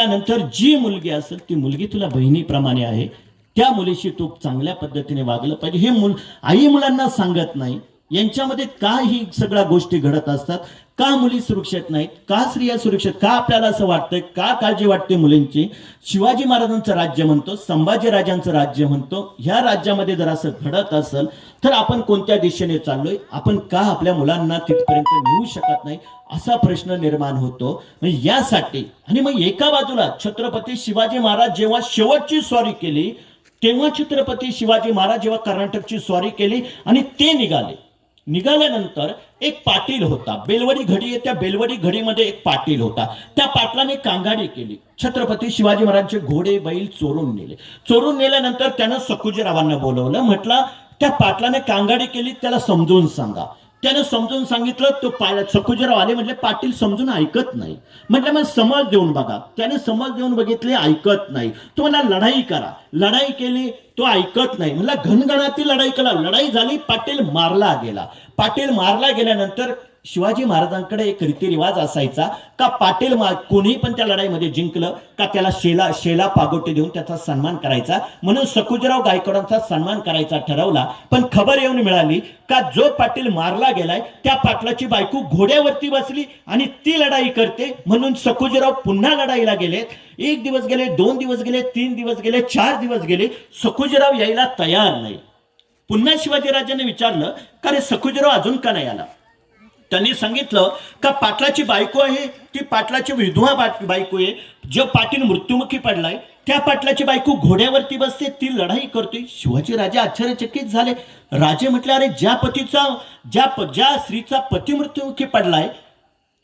त्यानंतर जी मुलगी असेल ती मुलगी तुला बहिणीप्रमाणे आहे, त्या मुलीशी तू चांगल्या पद्धतीने वागलं पाहिजे. हे आई मुलांना सांगत नाही. यांच्यामध्ये का ही सगळ्या गोष्टी घडत असतात? का मुली सुरक्षित नाहीत? का स्त्रिया सुरक्षित? का आपल्याला असं वाटतंय? का काळजी वाटते मुलींची? शिवाजी महाराजांचं राज्य म्हणतो, संभाजी राजांचं राज्य म्हणतो, ह्या राज्यामध्ये जर असं घडत असेल तर आपण कोणत्या दिशेने चाललोय? आपण का आपल्या मुलांना तिथपर्यंत नेऊ शकत नाही असा प्रश्न निर्माण होतो. म्हणजे यासाठी आणि मग एका बाजूला छत्रपती शिवाजी महाराज जेव्हा शेवटची स्वारी केली, तेव्हा छत्रपती शिवाजी महाराज जेव्हा कर्नाटकची स्वारी केली आणि ते निघाल्यानंतर एक पाटील होता, बेलवडी घडी आहे, त्या बेलवडी घडीमध्ये एक पाटील होता. त्या पाटलाने कांगाडी केली. छत्रपती शिवाजी महाराजांचे घोडे बैल चोरून नेल्यानंतर त्यानं सखुजीरावांना बोलवलं. म्हटलं त्या पाटलाने कांगाडी केली, त्याला समजून सांगा. त्यानं समजून सांगितलं. तो सखुजीराव आले, म्हटले पाटील समजून ऐकत नाही. म्हटलं मग समज देऊन बघा. त्याने समज देऊन बघितले, ऐकत नाही. तो म्हणला लढाई करा. लढाई केली, तो ऐकत नाही. म्हणला घनगणाती लढाई करा. लढाई झाली, पाटील मारला गेला. पाटील मारला गेल्यानंतर शिवाजी महाराजांकडे एक रीतिरिवाज असायचा का पाटील कोणी पण त्या लढाईमध्ये जिंकलं का त्याला शेला पागोटे देऊन त्याचा सन्मान करायचा. म्हणून सखुजीराव गायकवाडांचा सन्मान करायचा ठरवला. पण खबर येऊन मिळाली का जो पाटील मारला गेलाय त्या पाटलाची बायको घोड्यावरती बसली आणि ती लढाई करते. म्हणून सखुजीराव पुन्हा लढाईला गेले. 1 दिवस गेले, 2 दिवस गेले, 3 दिवस गेले, 4 दिवस गेले. सखुजीराव यायला तयार नाही. पुन्हा शिवाजीराजांनी विचारलं का रे सखुजीराव अजून का नाही आला? त्यांनी सांगितलं का पाटलाची बायको आहे, ती पाटलाची विधवा बायको आहे. जो पाटील मृत्युमुखी पडलाय त्या पाटलाची बायको घोड्यावरती बसते, ती लढाई करते. शिवाजी राजे आश्चर्यचकित झाले. राजे म्हटले अरे ज्या स्त्रीचा पती मृत्युमुखी पडलाय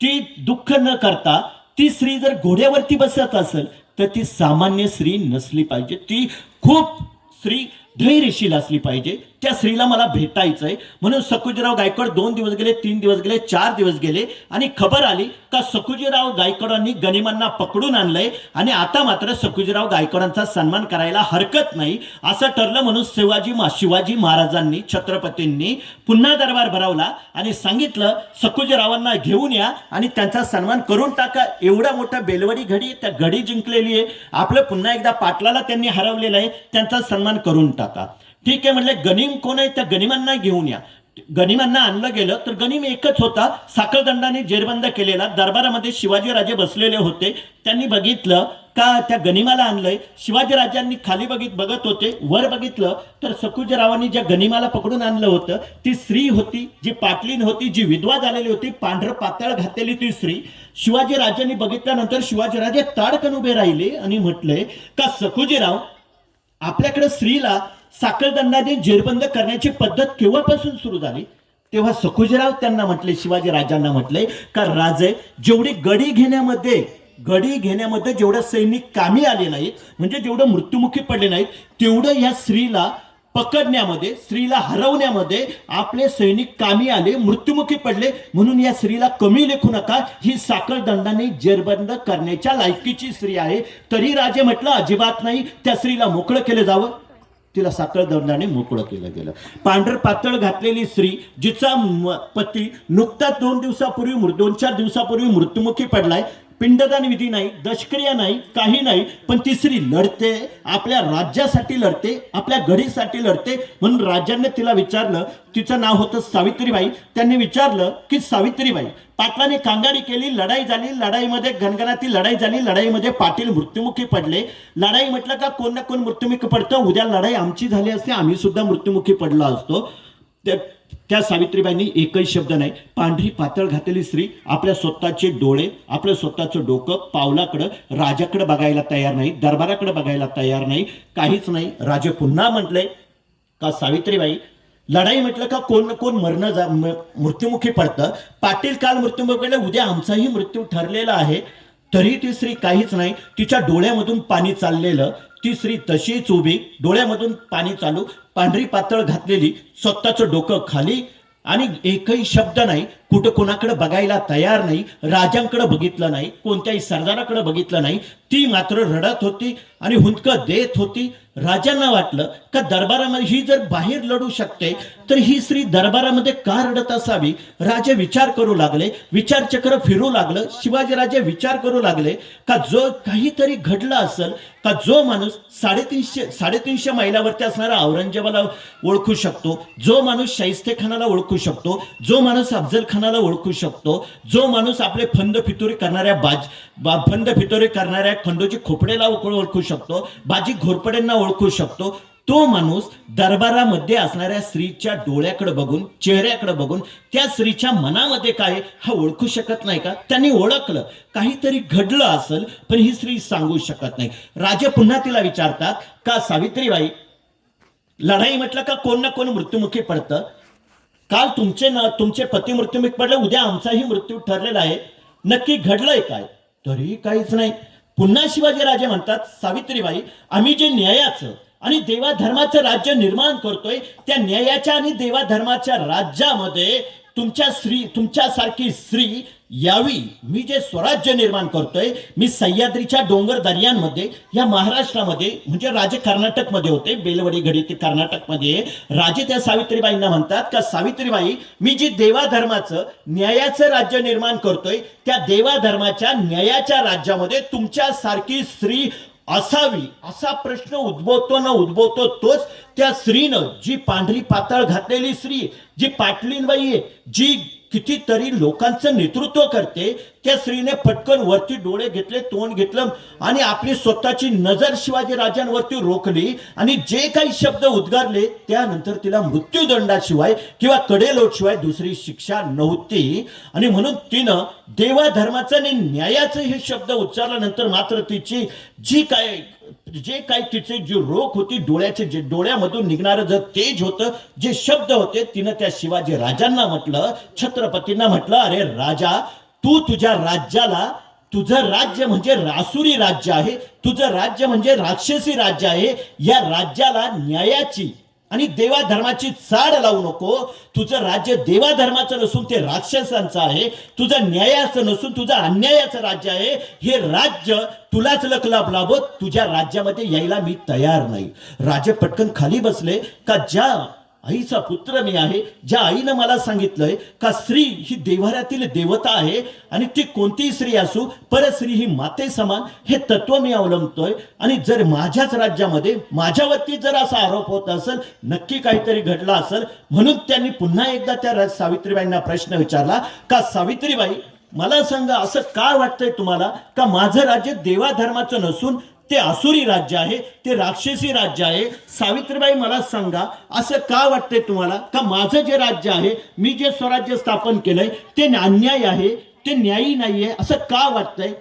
ती दुःख न करता ती स्त्री जर घोड्यावरती बसत असेल तर ती सामान्य स्त्री नसली पाहिजे. ती खूप स्त्री धैर्यशील असली पाहिजे. त्या स्त्रीला मला भेटायचंय. म्हणून सखुजीराव गायकवाड 2 दिवस गेले, 3 दिवस गेले, 4 दिवस गेले आणि खबर आली का सखुजीराव गायकवाडांनी गनिमांना पकडून आणलंय आणि आता मात्र सखुजीराव गायकवाडांचा सन्मान करायला हरकत नाही असं ठरलं. म्हणून शिवाजी महाराजांनी छत्रपतींनी पुन्हा दरबार भरवला आणि सांगितलं सखुजीरावांना घेऊन या आणि त्यांचा सन्मान करून टाका. एवढा मोठा बेलवडी घडी, त्या घडी जिंकलेली आहे. आपलं पुन्हा एकदा पाटलाला त्यांनी हरवलेलं आहे, त्यांचा सन्मान करून टाका. ठीक आहे म्हटलं. गनिम कोण आहे? त्या गनिमांना घेऊन या. गनिमांना आणलं गेलं तर गनिम एकच होता, साखळदंडाने जेरबंद केलेला. दरबारामध्ये शिवाजीराजे बसलेले होते. त्यांनी बघितलं का त्या गनिमाला आणलंय. शिवाजीराजांनी खाली बघत होते. वर बघितलं तर सखुजीरावांनी ज्या गनिमाला पकडून आणलं होतं ती स्त्री होती, जी पाटलीन होती, जी विधवा झालेली होती, पांढरं पातळ घातलेली ती स्त्री. शिवाजीराजांनी बघितल्यानंतर शिवाजीराजे ताडकन उभे राहिले आणि म्हटले का सखुजीराव, आपल्याकडे स्त्रीला साखळदंडाने जेरबंद करण्याची पद्धत केव्हापासून सुरू झाली? तेव्हा सखुजीराव त्यांना म्हटले, शिवाजी राजांना म्हटले का राजे, जेवढी गडी घेण्यामध्ये जेवढे सैनिक कामी आले नाहीत, म्हणजे जेवढं मृत्युमुखी पडले नाहीत, तेवढं या स्त्रीला पकडण्यामध्ये, स्त्रीला हरवण्यामध्ये आपले सैनिक कामी आले, मृत्युमुखी पडले. म्हणून या स्त्रीला कमी लेखू नका. ही साखळदंडाने जेरबंद करण्याच्या लायकीची स्त्री आहे. तरी राजे म्हटलं अजिबात नाही, त्या स्त्रीला मोकळं केलं जावं. तिला साखळदंडाने मोकळं केलं गेलं. पांढर पातळ घातलेली स्त्री, जिचा पती नुकताच 2-4 दिवसापूर्वी मृत्युमुखी पडलाय. पिंडदान विधी नाही, दशक्रिया नाही, काही नाही, पण ती स्त्री लढते, आपल्या राज्यासाठी लढते, आपल्या घडीसाठी लढते. म्हणून राजांनी तिला विचारलं, तिचं नाव होतं सावित्रीबाई. त्यांनी विचारलं की सावित्रीबाई, पाटलाने कांगाडी केली, लढाई झाली, लढाईमध्ये घनघनाती लढाई झाली, लढाईमध्ये पाटील मृत्युमुखी पडले. लढाई म्हटलं का कोण ना कोण मृत्युमुखी पडतं. उद्या लढाई आमची झाली असते, आम्ही सुद्धा मृत्युमुखी पडलो असतो. त्या सावित्रीबाईंनी एकही शब्द नाही. पांढरी पातळ घातलेली स्त्री, आपल्या स्वतःचे डोळे, आपलं स्वतःचं डोकं पावलाकडं, राजाकडे बघायला तयार नाही, दरबाराकडे बघायला तयार नाही, काहीच नाही. राजे पुन्हा म्हटले का सावित्रीबाई, लढाई म्हटलं का कोण ना कोण मृत्युमुखी पडतं. पाटील काल मृत्युमुखी पडले, उद्या आमचाही मृत्यू ठरलेला आहे. तरी ती स्त्री काहीच नाही. तिच्या डोळ्यामधून पाणी चाललेलं. ती स्त्री तशीच उभी, डोळ्यामधून पाणी चालू, पांढरी पातळ घातलेली, स्वतःचं डोकं खाली आणि एकही शब्द नाही. कुठं कोणाकडे बघायला तयार नाही, राजांकडे बघितलं नाही, कोणत्याही सरदाराकडे बघितलं नाही. ती मात्र रडत होती आणि हुंदकं देत होती. राजांना वाटलं का दरबारामध्ये ही जर बाहेर लढू शकते तर ही स्त्री दरबारामध्ये का रडत असावी. राजे विचार करू लागले, विचारचक्र फिरू लागलं. शिवाजीराजे विचार करू लागले का जो काहीतरी घडलं असेल, का जो माणूस 350 मैलावरती असणारा औरंगजेबाला ओळखू शकतो, जो माणूस शाहिस्तेखानाला ओळखू शकतो, जो माणूस अफजल खानाला ओळखू शकतो, जो माणूस आपले फंद फितुरी करणाऱ्या खंडोजी खोपडेला ओळखू शकतो, बाजी घोरपडेंना ओळखू शकतो, तो माणूस दरबारामध्ये असणाऱ्या स्त्रीच्या डोळ्याकडे बघून, चेहऱ्याकडे बघून त्या स्त्रीच्या मनामध्ये काय हा ओळखू शकत नाही का. त्यांनी ओळखलं काहीतरी घडलं असेल, पण ही स्त्री सांगू शकत नाही. राजे पुन्हा तिला विचारतात का सावित्रीबाई, लढाई म्हटलं का कोण ना कोण मृत्युमुखी पडतं. काल तुमचे पती मृत्युमुखी पडले, उद्या आमचाही मृत्यू ठरलेला आहे, नक्की घडलंय काय. तरी काहीच नाही. पुन्हा शिवाजीराजे म्हणतात सावित्रीबाई, आम्ही जे न्यायाचं आणि देवाधर्माचं राज्य निर्माण करतोय, त्या न्यायाच्या आणि देवाधर्माच्या राज्यामध्ये तुमच्यासारखी स्त्री यावी. मी जे स्वराज्य निर्माण करतोय, मी सह्याद्रीच्या डोंगर दर्यांमध्ये या महाराष्ट्रामध्ये, म्हणजे राजे कर्नाटकमध्ये होते, बेलवडी घडी ते कर्नाटकमध्ये. राजे त्या सावित्रीबाईंना म्हणतात का सावित्रीबाई, मी जी देवाधर्माचं न्यायाचं राज्य निर्माण करतोय, त्या देवाधर्माच्या न्यायाच्या राज्यामध्ये तुमच्यासारखी स्त्री असावी. असा प्रश्न उद्भवतो तोच त्या स्त्रीनं, जी पांढरी पातळ घातलेली स्त्री, जी पाटलीनबाई आहे, जी कितीतरी लोकांचं नेतृत्व करते, त्या स्त्रीने पटकन वरती डोळे घेतले, तोंड घेतलं आणि आपली स्वतःची नजर शिवाजी राजांवरती रोखली आणि जे काही शब्द उद्गारले त्यानंतर तिला मृत्यूदंडाशिवाय किंवा कडेलोटशिवाय दुसरी शिक्षा नव्हती. आणि म्हणून तिनं देवाधर्माचं आणि न्यायाचं हे शब्द उच्चारल्यानंतर मात्र तिची जे काही तिचे जी रोख होती, जे डोळ्यामधून निघणारं जर तेज होतं, जे शब्द होते, तिनं त्या शिवाजी राजांना म्हटलं, छत्रपतींना म्हटलं, अरे राजा, तू तुझ्या राज्याला, तुझं राज्य म्हणजे रासुरी राज्य आहे, तुझं राज्य म्हणजे राक्षसी राज्य आहे, या राज्याला न्यायाची आणि देवाधर्माची चाड लावू नको. तुझं राज्य देवाधर्माचं नसून ते राक्षसांचं आहे, तुझं न्यायाचं नसून तुझं अन्यायाचं राज्य आहे. हे राज्य तुलाच लाभत, तुझ्या राज्यामध्ये यायला मी तयार नाही. राजे पटकन खाली बसले का ज्या आईचा पुत्र मी आहे, ज्या आईनं मला सांगितलंय का स्त्री ही देव्हाऱ्यातील देवता आहे आणि ती कोणतीही स्त्री असू, परस्त्री ही माते समान, हे तत्व मी अवलंबतोय. आणि जर माझ्याच राज्यामध्ये माझ्यावरती जर असा आरोप होत असेल, नक्की काहीतरी घडला असेल. म्हणून त्यांनी पुन्हा एकदा त्या सावित्रीबाईंना प्रश्न विचारला का सावित्रीबाई, मला सांगा, असं का वाटतंय तुम्हाला का माझं राज्य देवाधर्माचं नसून ते आसुरी राज्य आहे, ते राक्षसी राज्य आहे. सावित्रीबाई, मला सांगा, असं का वाटतंय तुम्हाला का माझं जे राज्य आहे, मी जे स्वराज्य स्थापन केलंय, ते अन्याय आहे, ते न्यायी नाहीये, असं का वाटतंय.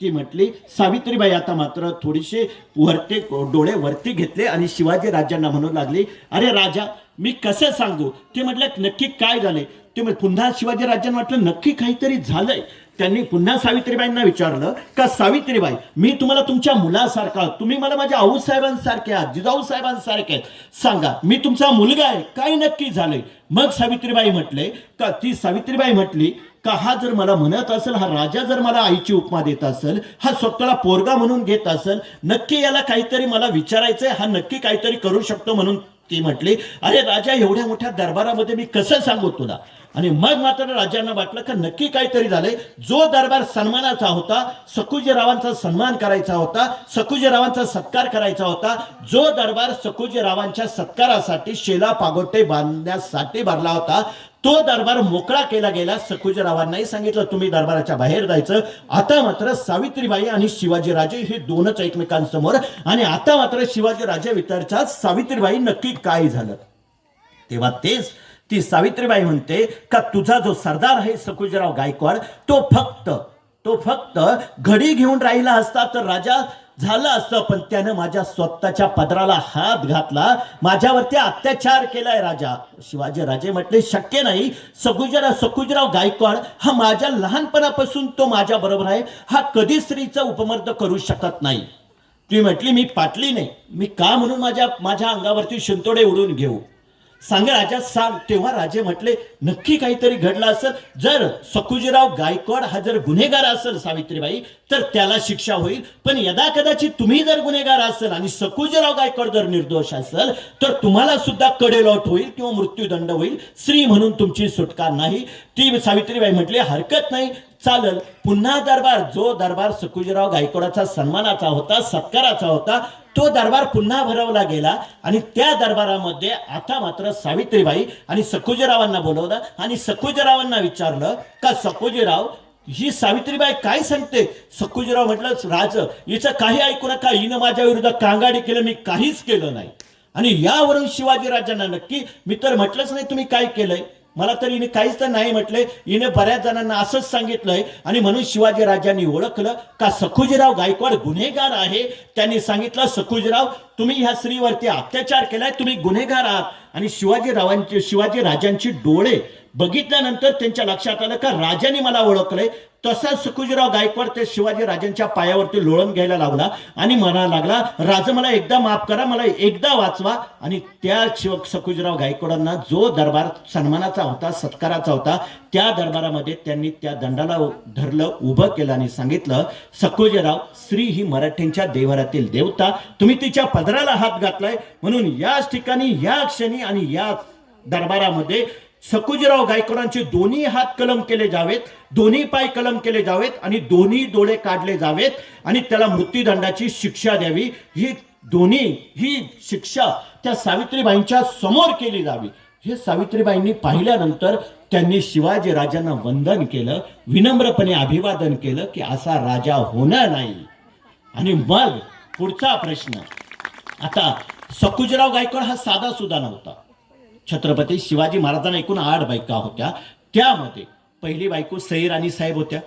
ती म्हटली, सावित्रीबाई आता मात्र थोडीशी डोळे वरती घेतले आणि शिवाजी राजांना म्हणू लागली, अरे राजा, मी कसं सांगू. ते म्हटलं, नक्की काय झाले. ते पुन्हा शिवाजी राजांना वाटलं नक्की काहीतरी झालंय. त्यांनी पुन्हा सावित्रीबाईंना विचारलं का सावित्रीबाई, मी तुम्हाला तुमच्या मुलासारखा, तुम्ही मला माझ्या आऊसाहेबांसारखे आहात, जिजाऊसाहेबांसारखे आहेत, सांगा, मी तुमचा मुलगा आहे, काय नक्की झालंय. मग सावित्रीबाई म्हटली का हा जर मला म्हणत असेल, हा राजा जर मला आईची उपमा देत असेल, हा स्वतःला पोरगा म्हणून घेत असेल, नक्की याला काहीतरी मला विचारायचंय, हा नक्की काहीतरी करू शकतो. म्हणून ती म्हटली, अरे राजा, एवढ्या मोठ्या दरबारामध्ये मी कसं सांगू तुला. आणि मग मात्र राजांना वाटलं का नक्की काहीतरी झालंय. जो दरबार सन्मानाचा होता, सखुजीरावांचा सन्मान करायचा होता, सखुजीरावांचा सत्कार करायचा होता, जो दरबार सखुजीरावांच्या सत्कारासाठी शेला पागोटे बांधण्यासाठी भरला होता, तो दरबार मोकळा केला गेला. सखुजीरावांनाही सांगितलं तुम्ही दरबाराच्या बाहेर जायचं. आता मात्र सावित्रीबाई आणि शिवाजीराजे हे दोनच एकमेकांसमोर. आणि आता मात्र शिवाजीराजे विचारतात, सावित्रीबाई, नक्की काय झालं. तेव्हा तेच ती सावित्रीबाई म्हणते का तुझा जो सरदार आहे सखुजीराव गायकवाड, तो फक्त घडी घेऊन राहिला असता तर राजा झालं असतं, पण त्यानं माझ्या स्वतःच्या पदराला हात घातला, माझ्यावरती अत्याचार केलाय राजा. शिवाजी राजे म्हटले, शक्य नाही. सखुजीराव गायकवाड हा माझ्या लहानपणापासून तो माझ्या बरोबर आहे, हा कधी स्त्रीचा उपमर्द करू शकत नाही. ती म्हटली, मी पाटली नाही, मी का म्हणून माझ्या अंगावरती शिंतोडे उडून घेऊ. सांगा राजा सांग. तेव्हा राजे म्हटले नक्की काहीतरी घडलं असेल. जर सखुजीराव गायकवाड हा जर गुन्हेगार असेल सावित्रीबाई तर त्याला शिक्षा होईल, पण यदा कदाचित तुम्ही जर गुन्हेगार असेल आणि सखुजीराव गायकवाड जर निर्दोष असेल तर तुम्हाला सुद्धा कडेलोट होईल किंवा मृत्यूदंड होईल. स्त्री म्हणून तुमची सुटका नाही. ती सावित्रीबाई म्हटली हरकत नाही, चालल. पुन्हा दरबार, जो दरबार सखुजीराव गायकवाडाचा सन्मानाचा होता, सत्काराचा होता, तो दरबार पुन्हा भरवला गेला. आणि त्या दरबारामध्ये आता मात्र सावित्रीबाई आणि सखुजीरावांना बोलवलं आणि सखुजीरावांना विचारलं का सखुजीराव ही सावित्रीबाई काय सांगते. सखुजीराव म्हटलं राज हिचं काही ऐकू नका, हिनं माझ्या विरुद्ध कांगाडी केलं, मी काहीच केलं नाही. आणि यावरून शिवाजीराजांना नक्की मी तर म्हटलंच नाही तुम्ही काय केलंय, मला तर हिने काहीच तर नाही म्हटलंय, हिने बऱ्याच जणांना असंच सांगितलंय. आणि म्हणून शिवाजी राजांनी ओळखलं का सखुजीराव गायकवाड गुन्हेगार आहे. त्यांनी सांगितलं सखुजीराव तुम्ही ह्या स्त्रीवरती अत्याचार केलाय, तुम्ही गुन्हेगार आहात. आणि शिवाजी राजांची डोळे बघितल्यानंतर त्यांच्या लक्षात आलं का राजाने मला ओळखलंय. तसा सखुजीराव गायकवाड ते शिवाजी राजांच्या पायावरती लोळण घ्यायला लागला आणि म्हणायला लागला राजा मला एकदा माफ करा, मला एकदा वाचवा. आणि त्या सखुजीराव गायकवाडांना जो दरबार सन्मानाचा होता, सत्काराचा होता, त्या दरबारामध्ये त्यांनी त्या दंडाला धरलं, उभं केलं आणि सांगितलं सखुजीराव स्त्री ही मराठ्यांच्या देवारातील देवता, तुम्ही तिच्या पदराला हात घातलाय, म्हणून याच ठिकाणी या क्षणी आणि या दरबारामध्ये सखुजीराव गायकवाडांचे दोन्ही हात कलम केले जावेत, दोन्ही पाय कलम केले जावेत आणि दोन्ही डोळे काढले जावेत आणि त्याला मृत्यूदंडाची शिक्षा द्यावी. ही शिक्षा त्या सावित्रीबाईंच्या समोर केली जावी. हे सावित्रीबाईंनी पाहिल्यानंतर त्यांनी शिवाजी राजांना वंदन केलं, विनम्रपणे अभिवादन केलं की असा राजा होणार नाही. आणि मग पुढचा प्रश्न, आता सखुजीराव गायकवाड हा साधा सुद्धा नव्हता. छत्रपती शिवाजी महाराजांना एकूण 8 बायका होत्या. त्यामध्ये पहिली बायको सईराणी साहेब होत्या,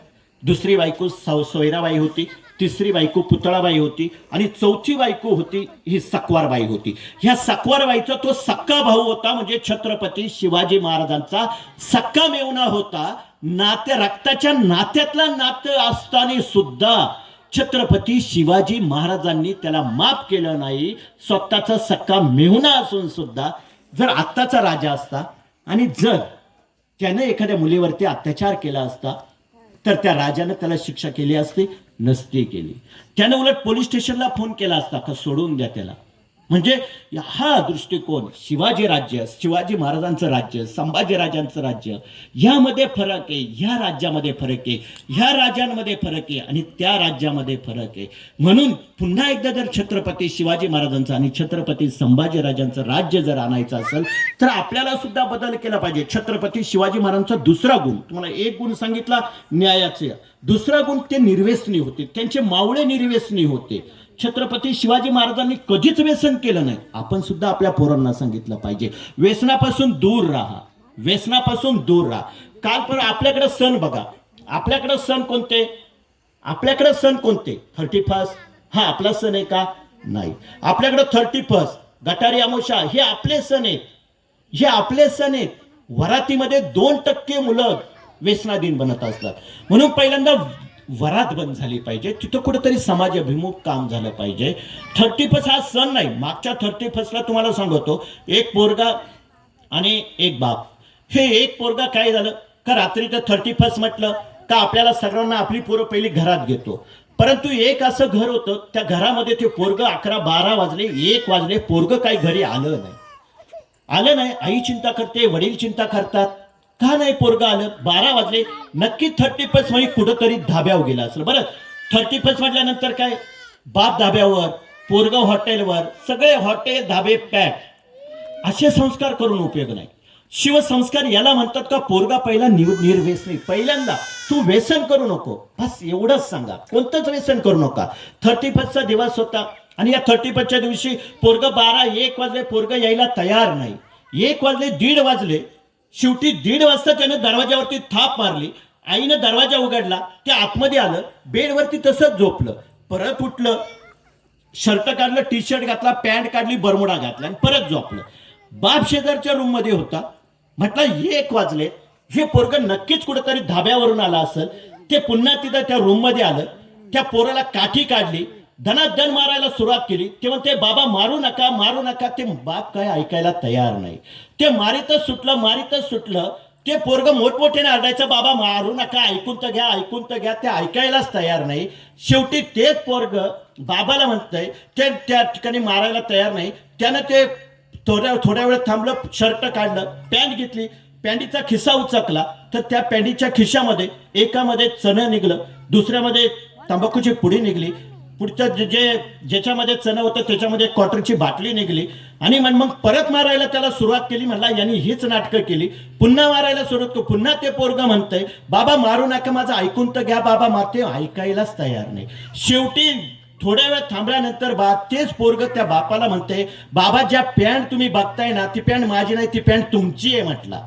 दुसरी बायको सोयराबाई होती, तिसरी बायको पुतळाबाई होती आणि चौथी बायको होती ही सकवारबाई होती. ह्या सकवारबाईचा तो सक्का भाऊ होता, म्हणजे छत्रपती शिवाजी महाराजांचा सक्का मेवणा होता. रक्ताच्या नात्यातला नातं असताना सुद्धा छत्रपती शिवाजी महाराजांनी त्याला माफ केलं नाही. स्वतःचा सक्का मेहुणा असून सुद्धा जर आत्ताचा राजा असता आणि जर त्याने एखाद्या मुलीवरती अत्याचार केला असता तर त्या राजाने त्याला शिक्षा केली असती, नसती केली. त्याने उलट पोलीस स्टेशनला फोन केला असता का सोडून द्या त्याला. म्हणजे हा दृष्टिकोन शिवाजी राज्य, शिवाजी महाराजांचं राज्य, संभाजीराजांचं राज्य यामध्ये फरक आहे, ह्या राज्यामध्ये फरक आहे, ह्या राज्यांमध्ये फरक आहे आणि त्या राज्यामध्ये फरक आहे. म्हणून पुन्हा एकदा जर छत्रपती शिवाजी महाराजांचं आणि छत्रपती संभाजीराजांचं राज्य जर आणायचं असेल तर आपल्याला सुद्धा बदल केला पाहिजे. छत्रपती शिवाजी महाराजांचा दुसरा गुण, तुम्हाला एक गुण सांगितला न्यायाचे, दुसरा गुण ते निर्व्यसनी होते, त्यांचे मावळे निर्व्यसनी होते. छत्रपती शिवाजी महाराजांनी कधीच व्यसन केलं नाही. आपण सुद्धा आपल्या पोरांना सांगितलं पाहिजे व्यसनापासून दूर राहा, व्यसनापासून दूर राहा. काल पण आपल्याकडे सण बघा, आपल्याकडे सण कोणते, आपल्याकडे सण कोणते, 31 हा आपला सण आहे का, नाही. आपल्याकडे 31 गटारी अमावस्या हे आपले सण आहेत, हे आपले सण आहेत. वरातीमध्ये 2% मुलं व्यसनाधीन बनत असतात. म्हणून पहिल्यांदा वरात बंद झाली पाहिजे, तिथं कुठेतरी समाजाभिमुख काम झालं पाहिजे. 31 हा सण नाही. मागच्या 31ला तुम्हाला सांगतो, एक पोरगा आणि एक बाप, हे एक पोरगा काय झालं का रात्रीचं 31 म्हटलं का आपल्याला सगळ्यांना आपली पोरं पहिली घरात घेतो. परंतु एक असं घर होतं, त्या घरामध्ये ते पोरग 11-12 वाजले, 1 वाजले, पोरग काही घरी आलं नाही. आई चिंता करते, वडील चिंता करतात, का नाही पोरग आलं. 12 वाजले, नक्की 31 म्हणजे कुठंतरी धाब्यावर गेला असेल. बरं 31 म्हटल्यानंतर काय, बाप धाब्यावर, पोरग हॉटेलवर, सगळे हॉटेल धाबे पॅक. असे संस्कार करून उपयोग नाही. शिवसंस्कार याला म्हणतात का पोरगा पहिला निर्व्यसनी, पहिल्यांदा तू व्यसन करू नको, बस एवढंच सांगा, कोणतंच व्यसन करू नका. 31चा दिवस होता आणि या 31च्या दिवशी पोरग 12-1 वाजले, पोरग यायला तयार नाही. 1 वाजले, 1:30 वाजले, शेवटी 1:30 वाजता त्याने दरवाजावरती थाप मारली. आईनं दरवाजा उघडला, ते आतमध्ये आलं, बेडवरती तसंच झोपलं. परत उठलं, शर्ट काढलं, टी शर्ट घातला, पॅन्ट काढली, बरमुडा घातला आणि परत झोपलं. बाप शेजारच्या रूम मध्ये होता. म्हटलं 1 वाजले, हे पोरग नक्कीच कुठेतरी धाब्यावरून आला असेल. ते पुन्हा तिथं त्या रूम मध्ये आलं, त्या पोराला काठी काढली, धनाधन मारायला सुरुवात केली तेव्हा ते बाबा मारू नका ते बाप काय ऐकायला तयार नाही. ते मारीतच सुटलं. ते पोरग मोठमोठ्याने आरडायचं, बाबा मारू नका, ऐकून तर घ्या. ते ऐकायलाच तयार नाही. शेवटी तेच पोरग बाबाला म्हणतंय, ते त्या ठिकाणी मारायला तयार नाही. त्यानं ते थोड्या वेळ थांबलं, शर्ट काढलं, पॅन्ट घेतली, पॅन्टीचा खिस्सा उचकला तर त्या पॅन्टीच्या खिशामध्ये एकामध्ये चणं निघलं, दुसऱ्यामध्ये तंबाखूची पुडी निघली, पुढच्या ज्याच्यामध्ये चणं होतं त्याच्यामध्ये क्वार्टरची बाटली निघली. आणि मग परत मारायला त्याला सुरुवात केली. म्हणला यांनी हीच नाटकं केली. पुन्हा मारायला सुरुवात केली. पुन्हा ते पोरग म्हणतंय, बाबा मारू नका, माझं ऐकून तर घ्या. बाबा मारते, ऐकायलाच तयार नाही. शेवटी थोड्या वेळ थांबल्यानंतर तेच पोरग त्या बापाला म्हणते, बाबा ज्या पॅन्ट तुम्ही बघताय ना ती पॅन्ट माझी नाही, ती पॅन्ट तुमची आहे. म्हटला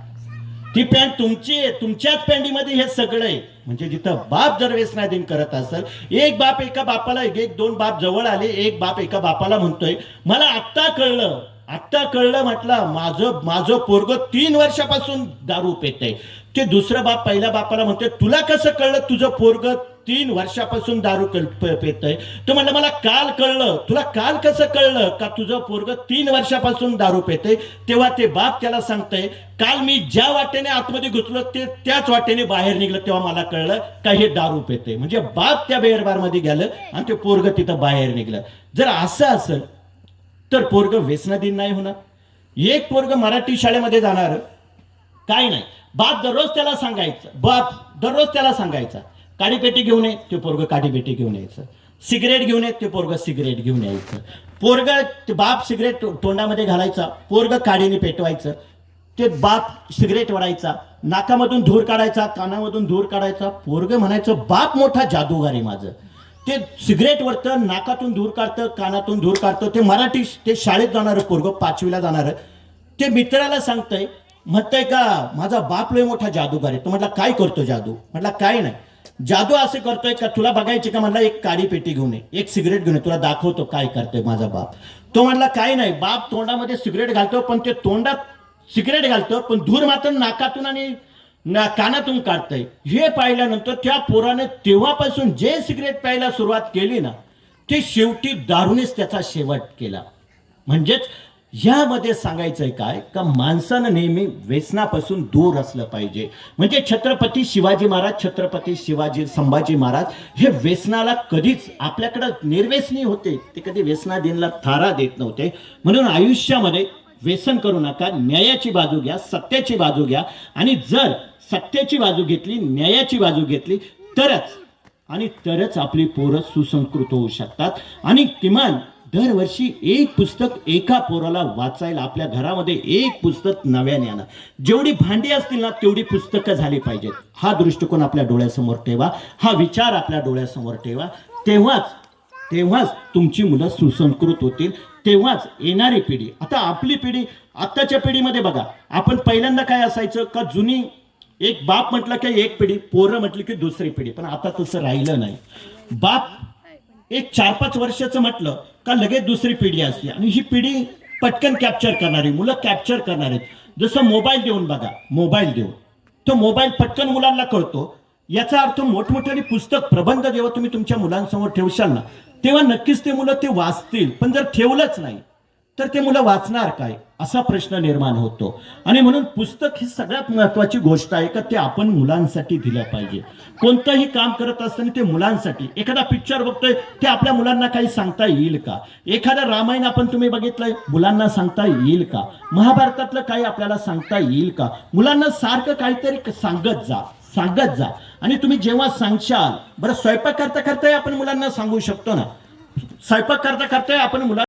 ती पॅन्ट तुमची आहे, तुमच्याच पॅन्टीमध्ये हे सगळं आहे. म्हणजे जिथं बाप जर व्यसनाधीन करत असेल, एक बाप एका बापाला, एक दोन बाप जवळ आले, एक बाप एका बापाला म्हणतोय, मला आत्ता कळलं म्हटलं, माझं पोरग 3 वर्षापासून दारू पेतय. ते दुसरं बाप पहिल्या बापाला म्हणतोय, तुला कसं कळलं तुझं पोरग 3 वर्षापासून दारू पेतय? तो म्हणलं, मला काल कळलं. तुला काल कसं कळलं का तुझं पोरग 3 वर्षापासून दारू पेतय? तेव्हा ते बाप त्याला सांगतंय, काल मी ज्या वाटेने आतमध्ये घुसलो ते त्याच वाटेने बाहेर निघलं, तेव्हा मला कळलं का हे दारू पेतय. म्हणजे बाप त्या बेअरबार मध्ये गेलं आणि ते पोरग तिथं बाहेर निघलं. जर असं असेल तर पोरग व्यसनाधीन नाही होणार. एक पोरग मराठी शाळेमध्ये जाणार, काय नाही, बाप दररोज त्याला सांगायचा काडीपेटी घेऊन ये, ते पोरग काडीपेटी घेऊन यायचं. सिगरेट घेऊन ये, ते पोरग सिगरेट घेऊन यायचं. बाप सिगरेट तोंडामध्ये घालायचा, पोरग काडीने पेटवायचं. ते बाप सिगरेट वडायचा, नाकामधून धूर काढायचा, कानामधून धूर काढायचा. पोरग म्हणायचं, बाप मोठा जादूगार आहे माझं. ते सिगरेट वरतं, नाकातून धूर काढतं, कानातून धूर काढतं. ते मराठी ते शाळेत जाणारं पोरग, 5वीला जाणारं, ते मित्राला सांगतंय, म्हणतंय का माझा बाप लय मोठा जादूगार आहे. तो म्हटला, काय करतो जादू? म्हटला, काय नाही, जादू असे करतोय का, तुला बघायची का? म्हणला, एक काडी पेटी घेऊन ये, एक सिगरेट घेऊन ये, तुला दाखवतो काय करतोय माझा बाप. तो म्हणला, काय नाही, बाप तोंडामध्ये सिगरेट घालतो, पण ते तोंडात सिगरेट घालतो पण धूर मात्र नाकातून आणि कानातून काढतंय. हे पाहिल्यानंतर त्या पोराने तेव्हापासून जे सिगरेट प्यायला सुरुवात केली ना, ते शेवटी दारूनेच त्याचा शेवट केला. म्हणजेच यामध्ये सांगायचंय काय का माणसानं नेहमी व्यसनापासून दूर असलं पाहिजे. म्हणजे छत्रपती शिवाजी संभाजी महाराज हे व्यसनाला कधीच, आपल्याकडं निर्व्यसनी होते, ते कधी व्यसनाधीनला थारा देत नव्हते. म्हणून आयुष्यामध्ये व्यसन करू नका, न्यायाची बाजू घ्या, सत्याची बाजू घ्या. आणि जर सत्याची बाजू घेतली, न्यायाची बाजू घेतली तरच आपली पोरं सुसंस्कृत होऊ शकतात. आणि किमान दरवर्षी एक पुस्तक एका पोराला वाचायला, आपल्या घरामध्ये एक पुस्तक नव्याने आणा. जेवढी भांडी असतील ना तेवढी पुस्तकं झाली पाहिजेत. हा दृष्टिकोन आपल्या डोळ्यासमोर ठेवा, हा विचार आपल्या डोळ्यासमोर ठेवा. तेव्हाच तुमची मुलं सुसंस्कृत होतील. तेव्हाच येणारी पिढी, आता आपली पिढी, आत्ताच्या पिढीमध्ये बघा, आपण पहिल्यांदा काय असायचं का, जुनी एक बाप म्हटलं की एक पिढी, पोरं म्हटली की दुसरी पिढी. पण आता तसं राहिलं नाही. बाप एक 4-5 वर्षाचं म्हटलं का लगेच दुसरी पिढी असते. आणि ही पिढी पटकन कॅप्चर करणारी, मुलं कॅप्चर करणारे. जसं मोबाईल देऊन बघा, मोबाईल देऊन तो मोबाईल पटकन मुलांना कळतो. याचा अर्थ मोठमोठ्याने पुस्तक, प्रबंध जेव्हा तुम्ही तुमच्या मुलांसमोर ठेवशाल ना, तेव्हा नक्कीच ते मुलं ते वाचतील. पण जर ठेवलंच नाही तर ते मुलं वाचणार काय, असा प्रश्न निर्माण होतो. आणि म्हणून पुस्तक ही सगळ्यात महत्वाची गोष्ट आहे का ते आपण मुलांसाठी दिलं पाहिजे. कोणतंही काम करत असताना ते मुलांसाठी. एखादा पिक्चर बघतोय ते आपल्या मुलांना काही सांगता येईल का? एखादं रामायण आपण तुम्ही बघितलंय, मुलांना सांगता येईल का? महाभारतातलं काही आपल्याला सांगता येईल का? मुलांना सारखं काहीतरी सांगत जा. आणि तुम्ही जेव्हा सांगशाल, बरं स्वयंपाक करता आपण मुलांना सांगू शकतो ना, स्वयंपाक करता आपण मुलांना